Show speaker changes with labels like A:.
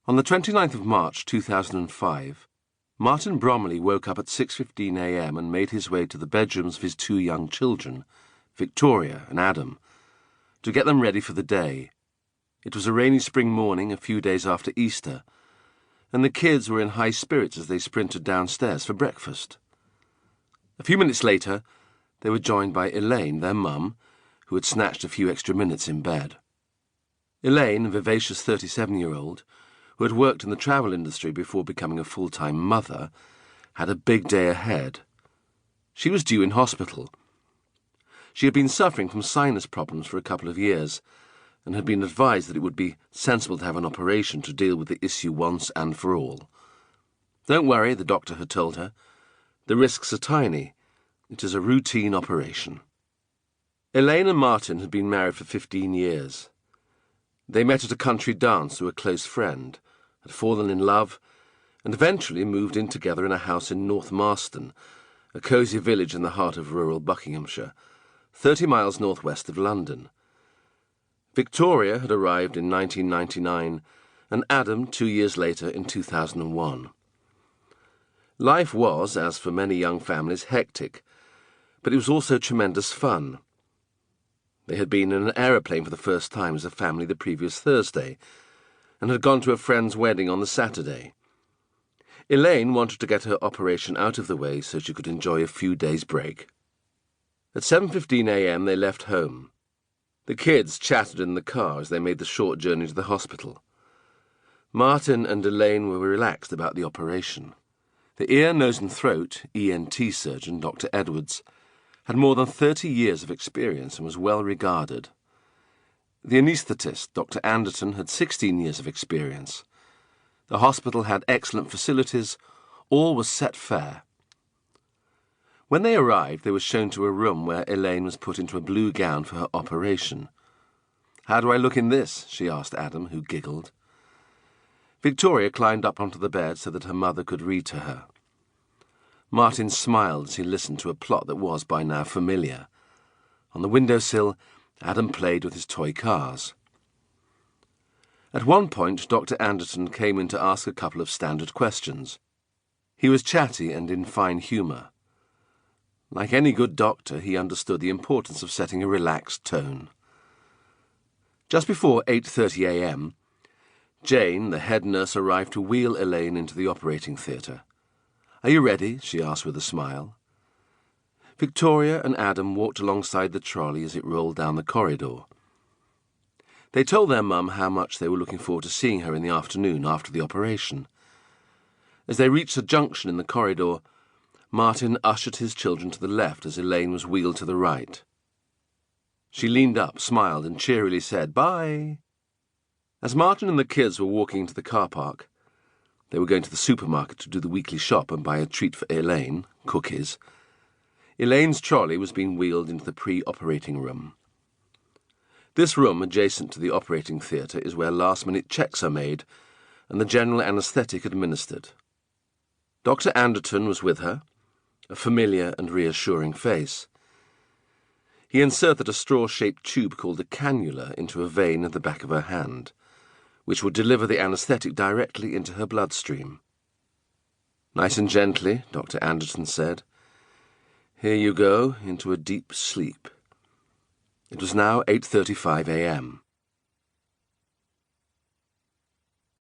A: On the 29th of March 2005, Martin Bromley woke up at 6:15 a.m. and made his way to the bedrooms of his two young children, Victoria and Adam, to get them ready for the day. It was a rainy spring morning a few days after Easter, and the kids were in high spirits as they sprinted downstairs for breakfast. A few minutes later, they were joined by Elaine, their mum, who had snatched a few extra minutes in bed. Elaine, a vivacious 37-year-old, who had worked in the travel industry before becoming a full-time mother, had a big day ahead. She was due in hospital. She had been suffering from sinus problems for a couple of years, and had been advised that it would be sensible to have an operation to deal with the issue once and for all. "Don't worry," the doctor had told her. "The risks are tiny. It is a routine operation." Elaine and Martin had been married for 15 years. They met at a country dance through a close friend, had fallen in love, and eventually moved in together in a house in North Marston, a cosy village in the heart of rural Buckinghamshire, 30 miles northwest of London. Victoria had arrived in 1999, and Adam 2 years later in 2001. Life was, as for many young families, hectic, but it was also tremendous fun. They had been in an aeroplane for the first time as a family the previous Thursday, and had gone to a friend's wedding on the Saturday. Elaine wanted to get her operation out of the way so she could enjoy a few days' break. At 7:15 a.m. they left home. The kids chatted in the car as they made the short journey to the hospital. Martin and Elaine were relaxed about the operation. The ear, nose and throat ENT surgeon, Dr. Edwards, had more than 30 years of experience and was well regarded. The anaesthetist, Dr. Anderton, had 16 years of experience. The hospital had excellent facilities. All was set fair. When they arrived, they were shown to a room where Elaine was put into a blue gown for her operation. "How do I look in this?" she asked Adam, who giggled. Victoria climbed up onto the bed so that her mother could read to her. Martin smiled as he listened to a plot that was by now familiar. On the windowsill, Adam played with his toy cars. At one point, Dr. Anderton came in to ask a couple of standard questions. He was chatty and in fine humour. Like any good doctor, he understood the importance of setting a relaxed tone. Just before 8:30 a.m., Jane, the head nurse, arrived to wheel Elaine into the operating theatre. "Are you ready?" she asked with a smile. Victoria and Adam walked alongside the trolley as it rolled down the corridor. They told their mum how much they were looking forward to seeing her in the afternoon after the operation. As they reached a junction in the corridor, Martin ushered his children to the left as Elaine was wheeled to the right. She leaned up, smiled, and cheerily said, "Bye." As Martin and the kids were walking into the car park, they were going to the supermarket to do the weekly shop and buy a treat for Elaine, cookies. Elaine's trolley was being wheeled into the pre-operating room. This room, adjacent to the operating theatre, is where last-minute checks are made and the general anaesthetic administered. Dr. Anderton was with her, a familiar and reassuring face. He inserted a straw-shaped tube called a cannula into a vein at the back of her hand, which would deliver the anaesthetic directly into her bloodstream. "Nice and gently," Dr. Anderton said. "Here you go, into a deep sleep." It was now 8:35 a.m.